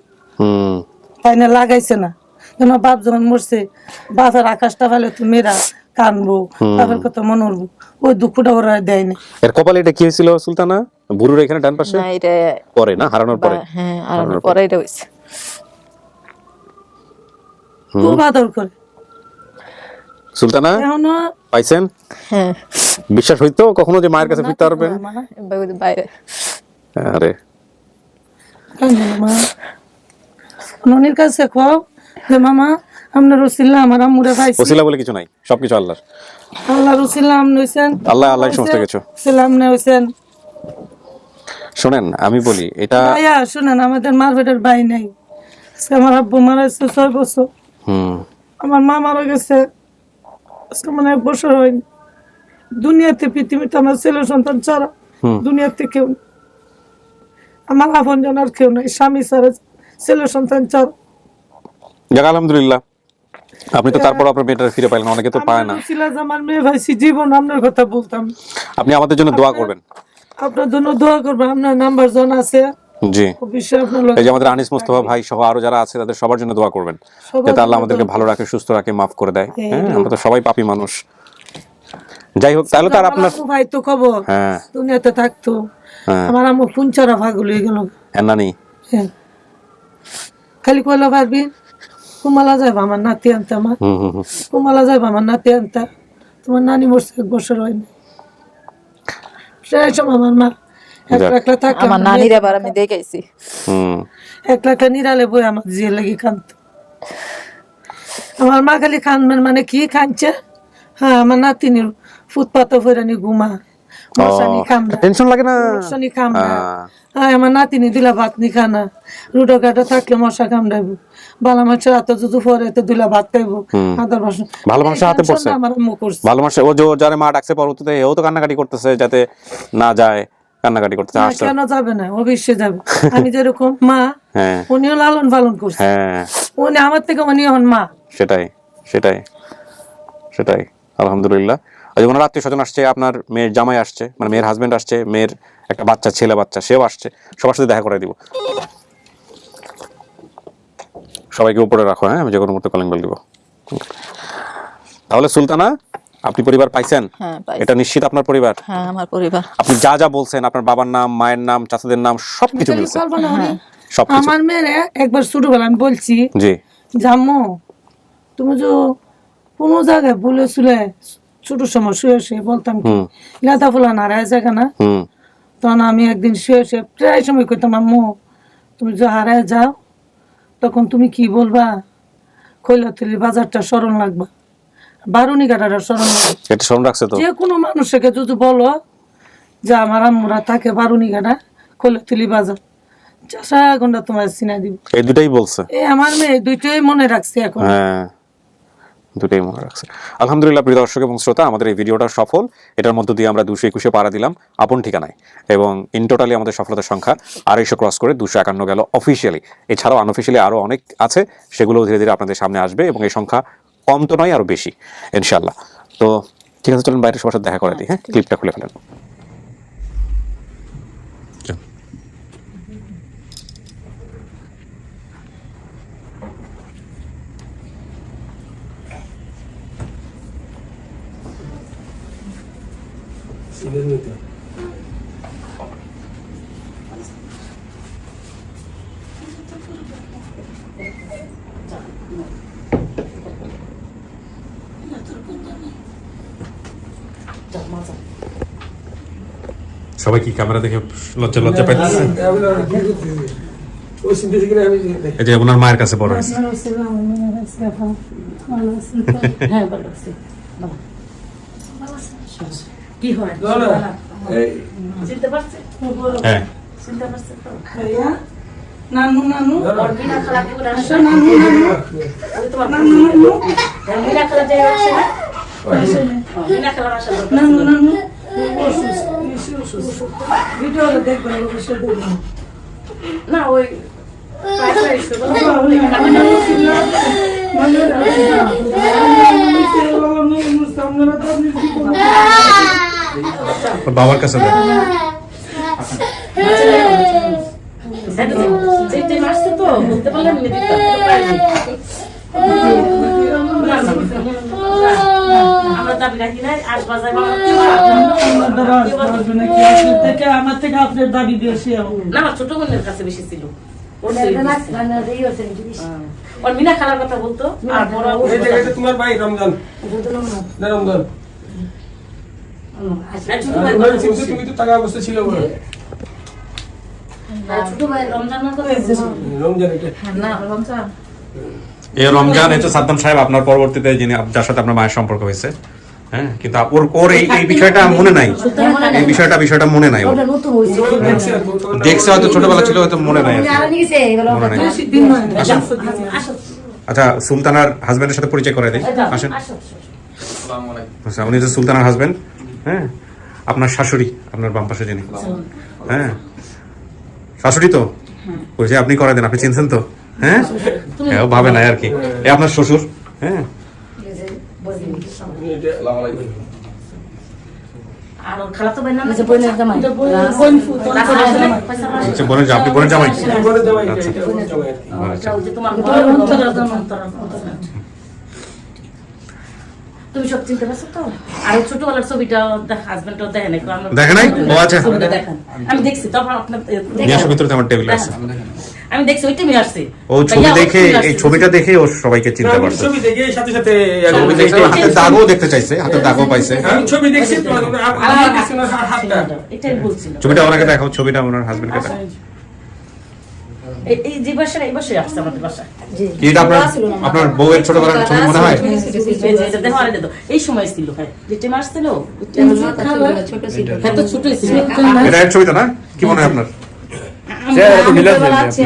তাই না লাগাইছে না। কেন বাপ যখন মরছে বাপের আকাশটা ফেলে তো মেয়েরা কানবো, বাপের কথা মনে করবো, ওই দুঃখটা ওরা দেয় না। এর কপালে এটা কি হয়েছিল সুলতানা? বুড়ুর এখানে ডান পাশে না এটা পরে না, হারানোর পরে? হ্যাঁ হারানোর পরে এটা হয়েছে। খুব আদর করে। সুলতানা এখনো পাইছেন? হ্যাঁ বিশ্বাস হইতো কখনো যে মায়ের কাছে ফিরতে পারবেন? বাইরে আরে ননির কাছে খাও যে মামা আপনার রসিল্লা আমার আম্মুরে পাইছি। ওসিলা বলে কিছু নাই, সবকিছু আল্লাহর। আল্লাহ রসিল্লা আপনি হইছেন, আল্লাহ আল্লাহ সমস্ত কিছু। আপনি হইছেন। শোনেন আমি বলি এটা ভাইয়া শুনেন, আমাদের মার বেটার ভাই নাই। আজকে আমার আব্বু মারা গেছে 6 বছর, আমার মা মারা গেছে আজকে মানে 1 বছর হয়নি। দুনিয়াতে পৃথিবীতে আমার ছেলে সন্তান ছাড়া দুনিয়াতে কেউ নেই। আমার আপন জন আর কেউ নাই, স্বামী ছাড়া, ছেলে সন্তান ছাড়া। যাক আলহামদুলিল্লাহ, আপনি তো তারপর আপনার মেয়েটা ফিরে পাইলেন, অনেকে তো পায় না। আমার মেয়ে ভাইছি জীবন আপনার কথা বলতাম। আপনি আমাদের জন্য দোয়া করবেন। আপনার জন্য দোয়া করবেন, আপনার নাম্বার জন আছে। জি, অবশ্যই আপনার এই যে আমাদের আনিস মুস্তাফা ভাই সহ আরো যারা আছে তাদের সবার জন্য দোয়া করবেন, যাতে আল্লাহ আমাদেরকে ভালো রাখে, সুস্থ রাখে, মাফ করে দেয়। হ্যাঁ, আমরা তো সবাই পাপী মানুষ। যাই হোক, তাহলে তার আপনার ভাই তো খবর হ্যাঁ দুনিয়াতে থাকতো। আমার আম্মু পুঞ্চারা পাগল হয়ে গেল। নানি খালি কইলা পারবি কুমালা যাইবা আমার নাতি আনতে, আমার কুমালা যাইবা আমার নাতি আনতে। তোমার নানি মরছে 1 বছর হয়নি। সেই সময় আমার মা একলা থাকে, আমার নানির আবার আমি দেখাইছি একলা নিরালে বই আমার জিয়ে লাগি কান্ত। আমার মা খালি কানবেন মানে কি কানছে, হ্যাঁ আমার নাতিনির ফুটপাতে ফেরানি ঘুমা, মশানি কামড়া, টেনশন লাগে না, মশানি কামড়া। হ্যাঁ আমার নাতিনি দিলা ভাত নি খানা, রুটো কাটা থাকলে মশা কামড়াইবো, বালা মাছের হাতে যদি পরে তো দিলা ভাত খাইবো। আদার বাসন ভালো মানুষের হাতে পড়ছে, আমার আম্মু করছে। ভালো মানুষ ও যে যারে মা ডাকছে পরবর্তীতে এও তো কান্নাকাটি করতেছে যাতে না যায়, কান্নাকাটি করতেছে। না, কেন যাবে না, অবশ্যই যাবে। আমি যেরকম মা, হ্যাঁ উনিও লালন পালন করছে। হ্যাঁ উনি আমার থেকে উনি হন মা। সেটাই সেটাই সেটাই আলহামদুলিল্লাহ। যেমন আত্মীয় স্বজন আসছে, আপনার মেয়ের জামাই আসছে, মানে মেয়ের হাজবেন্ড আসছে, মেয়ের একটা বাচ্চা, ছেলে বাচ্চা, সেও আসছে, সবার সাথে দেখা করে দিব। সবাইকে উপরে রাখো, হ্যাঁ আমি যে কোনো মুহূর্তে কলিং বেল দিব। তাহলে সুলতানা, আপনি পরিবার পাইছেন? হ্যাঁ পাইছি। এটা নিশ্চিত আপনার পরিবার? হ্যাঁ আমার পরিবার। আপনি যা যা বলছেন, আপনার বাবার নাম, মায়ের নাম, চাচাদের নাম, সবকিছু মিলছে, কল্পনা করি, সবকিছু। আমার মেয়ের একবার ছোটবেলা আমি বলছি, জি জাম্মু তুমি যে কোনো জায়গায় বলে শুলে ছোট সময় শুয়ে শুয়ে বলতাম কি লেদা ফুলা নাড়ায় জায়গা না, তখন আমি একদিন শুয়ে শুয়ে প্রায় সময় কইতাম আম্মু তুমি যে হারায় যাও তখন তুমি কি বলবা, কৈলাতলি বাজারটা স্মরণ লাগবা, বারুনি ঘাটাটা স্মরণ লাগবে। এটা স্মরণ রাখছে তো? যে কোনো মানুষকে যদি বলো যে আমার আম্মুরা থাকে বারুনি ঘাটা, কৈলাতলি বাজার, 4 ঘন্টা তোমার চিনাই দিব। এই দুটাই বলছে? এই আমার মেয়ে দুইটাই মনে রাখছে এখন। হ্যাঁ দুটাই মনে রাখছে। আলহামদুলিল্লাহ প্রিয় দর্শক এবং শ্রোতা, আমাদের এই ভিডিওটা সফল। এটার মধ্য দিয়ে আমরা 221 পাড়া দিলাম আপন ঠিকানায়, এবং ইন টোটালি আমাদের সফলতার সংখ্যা 250 ক্রস করে 251 গেল অফিসিয়ালি। এছাড়াও আনঅফিসিয়ালি আরও অনেক আছে, সেগুলো ধীরে ধীরে আপনাদের সামনে আসবে, এবং এই সংখ্যা কম তো নয়, আরও বেশি ইনশাল্লাহ। তো ঠিক আছে, চলুন বাইরে সবার সাথে দেখা করে দিই। হ্যাঁ, ক্লিপটা খুলে ফেলেন। সবাই কি ক্যামেরা দেখে লজ্জা লজ্জা পাইতেছে? ওই চিনতেছি কিনা আমি দেখি। এই যে ওনার মায়ের কাছে বড় হয়েছে। ভালো ছিলাম, ভালো আছি আপা, ভালো আছি তো? হ্যাঁ ভালো আছি ভালো। কি হয় না, না, এই চিনতে পারছে হ্যাঁ চিনতে পারছে তো ভাইয়া, নানু নানু ওর বিনা খালা কি বলে আসে নানু নানু ওই তোমার নানু নানু বিনা খালা যাই আসে না বিনা খালা আসে নানু নানু অসুস্থ, বেশি অসুস্থ। ভিডিওটা দেখবেন, অবশ্যই দেখবেন। না ওই প্রায় প্রায় এসে বলে, ওর বাবার কাছে দেন। যে মাসছে তো বলতে পারলাম না দিতে প্রায় আমরা দাবি রাখি নাই আসবা যাই আমার থেকে আপনার দাবি বেশি না আমার ছোট বোনের কাছে বেশি ছিল ওর মিনা খালার কথা বলতো আর বড় এই যে এটা তোমার ভাই রমজান না রমজান ছোট ভাই ওই চিনতে তুমি তো টাকা অবস্থা ছিল বলে ছোট ভাই রমজানের কথা রমজান এটা না রমজান এই রমজান এই তো সাদ্দাম সাহেব আপনার পরবর্তীতে যিনি যার সাথে আপনার মায়ের সম্পর্ক হয়েছে, হ্যাঁ, কিন্তু ওর এই বিষয়টা মনে নাই, এই বিষয়টা মনে নাই ওর। নতুন হয়েছে দেখছে হয়তো ছোটবেলা ছিল, হয়তো মনে নাই আর কি। মনে নাই। আচ্ছা, সুলতানার হাজবেন্ডের সাথে পরিচয় করে দিই, আসেন। আচ্ছা, উনি যে সুলতানার হাজবেন্ড, হ্যাঁ, আপনার শাশুড়ি, আপনার বাম পাশে যিনি, হ্যাঁ, শাশুড়ি তো পরিচয় আপনি করে দেন, আপনি চিনছেন তো? হ্যাঁ, হ্যাঁ, ভাবে নাই আর কি। এ আপনার শ্বশুর, হ্যাঁ, আর ওর খালাতো ভাই নাম আছে বোনের জামাই। আচ্ছা, বোনের আপনি বোনের জামাই। বলে জামাই আচ্ছা। এটা বলে জামাই আর কি। আচ্ছা। তোমার তুমি সব চিনতে পারছো তো? আর ছোটবেলার ছবিটা হাজবেন্ডও দেখে নাই, দেখে নাই? ও আচ্ছা। ছবিটা দেখেন, আমি দেখছি তখন আপনার নিয়ে আসো ভিতরে, আমার টেবিলে আছে। আমি দেখছি ওই টাইমে আসছে ও ছবি দেখে, এই ছবিটা দেখে ও সবাইকে চিনতে আমি পারছে। ছবি দেখে সাথে সাথে ছবি দেখে হাতের দাগও দেখতে চাইছে, হাতের দাগও পাইছে। আমি ছবি দেখছি আমার কাছে না হাতটা এটাই বলছিল। ছবিটা ওনাকে দেখাও, ছবিটা ওনার হাজবেন্ডকে দেখাও। এই যে বাসায় এই বাসায় আসছে আমাদের বাসায় কি এটা আপনার বউয়ের ছোটবেলার ছবি মনে হয়? এটা দেখো আর এটা তো এই সময় ছিল, হ্যাঁ যে টাইমে আসছিল হ্যাঁ তো ছোটই ছিল। এটা এক ছবি তো না? কি মনে হয় আপনার?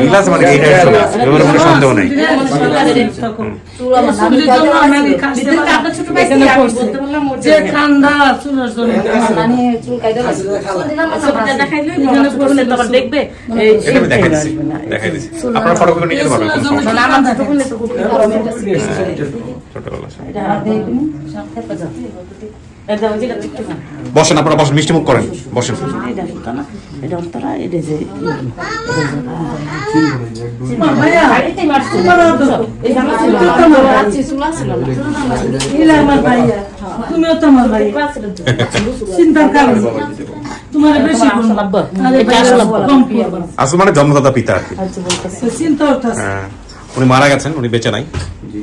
নীলাস মানে এইটা এক ছবি, এবার কোনো সন্দেহ নেই। আপনার ছোট ভাই ছিল, আমি বলতে বললাম ওর যে ঠান্ডা চুলের জন্য ছবিটা দেখাইলে বললে তো আবার দেখবে এই এটা আমি দেখাই দিছি, দেখাই দিছি। আপনারা ফটোকপি নিয়ে যেতে পারবেন, কোনো সমস্যা নেই। না আমার ছোট বোন তো খুব ছোটবেলা আছে। এটা এটা ওই যেটা দেখতে পান বসেন, আপনারা বসেন, মিষ্টি মুখ করেন, বসেন। এটা হতো না, এটা অন্তরা এটা যে বাড়িতে মারছে এই জামা ছিল আমার ভাইয়া, তুমিও তো আমার ভাই, চিন্তার কারণ তোমার বেশি গুণ। আরে ভাইয়া, কম করবা। আসল মানে জন্মদাতা পিতা আর কি। চিন্তা হচ্ছে হ্যাঁ, উনি মারা গেছেন, উনি বেঁচে নাই। জি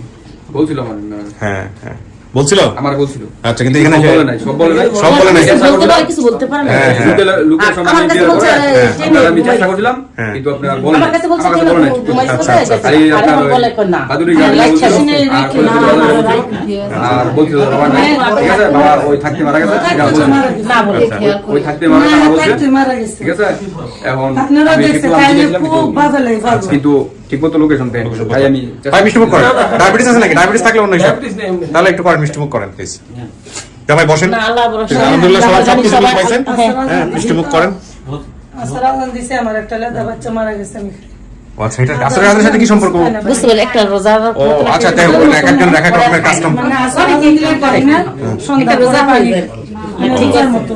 বলছিল আমার হ্যাঁ, হ্যাঁ, বলছিল। আমার বলছিল আচ্ছা, কিন্তু এখানে সব বলে নাই সব বলে নাই। বলতে পারে, কিছু বলতে পারে না। হ্যাঁ, হ্যাঁ। লোকের সামনে আমার কাছে দিয়ে বলছে আপনারা আমি চেষ্টা করছিলাম হ্যাঁ। কিন্তু আপনারা বলেন আমার কাছে বলছে আমার যে কাছে বলেন ঘুমাইছে আচ্ছা, বলে আচ্ছা। গেছে। এই আর আপনার আমার বলে কই না আধুনিক আর লাইট গান শুনে বলছিল, রেখে আর না বলছিল আর বলছিল বাবা নাই ঠিক আছে, বাবা ওই থাকতে মারা গেছে এটা বলছিল। না বলে ওই থাকতে মারা গেছে বাবা বলছে তুই মারা গেছে। ঠিক আছে। এখন আপনারা আমি দেখছে কিন্তু তাইলে গেছিলাম খুব বাধা লাগে, বাধা। কিন্তু ঠিকমতো লোকেশন দেন তাই আমি ভাই মিষ্টি মুখ করেন। ডায়াবেটিস আছে নাকি? ডায়াবেটিস থাকলে অন্য হিসাব। ডায়াবেটিস নেই এমনি। তাহলে একটু করেন, মিষ্টি মুখ করেন প্লিজ। ভাই বসেন। না আল্লাহ ভরসা। আলহামদুলিল্লাহ সবাই সব কিছু সবাই- পাইছেন। হ্যাঁ, মিষ্টি মুখ করেন। আসলে আল্লাহ দিছে, আমার একটা লেদা বাচ্চা মারা গেছে। আমি ও আচ্ছা, এটা আসলে আমাদের সাথে কি সম্পর্ক? বুঝতে পারলে একটা রোজার ও আচ্ছা, তাই এক একজন এক এক রকমের কাস্টম। মানে আসলে কি পারি না, সন্ধ্যা একটা রোজা পানি হয়ে যায়। ঠিক আছে মতো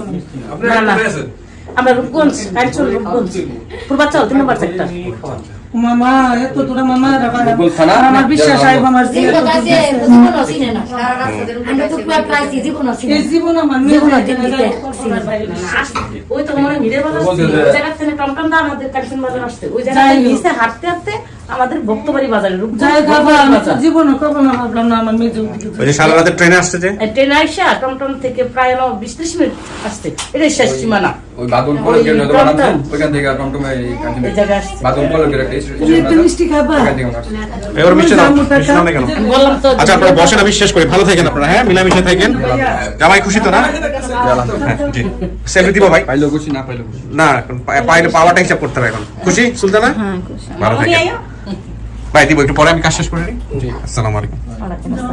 না না আমরা রূপগঞ্জ কাঞ্চন রূপগঞ্জ পূর্বাচল 3 নম্বর সেক্টর। মামা এত তোরা মামা রূপগঞ্জ থানা? আমার বিশ্বাস আইব আমার এই জীবন আমার মেয়ে ওই তো মনে মিরে বাজার বলছে যে- জায়গা থেকে টমটম দা আমাদের কাঞ্চন বাজার আসছে ওই জায়গায় নিচে হাঁটতে হাঁটতে আমাদের ভক্তবাড়ি বাজারে যাই বাবা আমি তো জীবনে কখনো ভাবলাম না আমার মেয়ে ওই যে সারা রাতে ট্রেনে আসছে যে ট্রেনে আইসা টমটম থেকে প্রায় 20-30 মিনিট আসছে, এটাই শেষ সীমানা। ওই বাদল ওই কলেজের নদী বানাচ্ছে টমটম। ওইখান থেকে টমটমে এই জায়গায় আসছে। বাদল কলেজের একটা তুমি একটু মিষ্টি খাবা? এবার মিষ্টি দাও, মিষ্টি দাও না কেন? বললাম তো আচ্ছা আপনারা বসেন, আমি শেষ করি। ভালো থাকেন আপনারা, হ্যাঁ মিলামিশে থাকেন। জামাই খুশি তো না? হ্যাঁ, জি সেলফি দিব ভাই। পাইলো খুশি না পাইলো খুশি না এখন পাইলে পাওয়াটা হিসাব করতে হবে এখন। খুশি সুলতানা? হ্যাঁ খুশি। ভালো থাকেন ভাই, দিব একটু পরে, আমি কাজ শেষ করে নিই। জি আসসালামু আলাইকুম। ওয়ালাইকুম আসসালাম।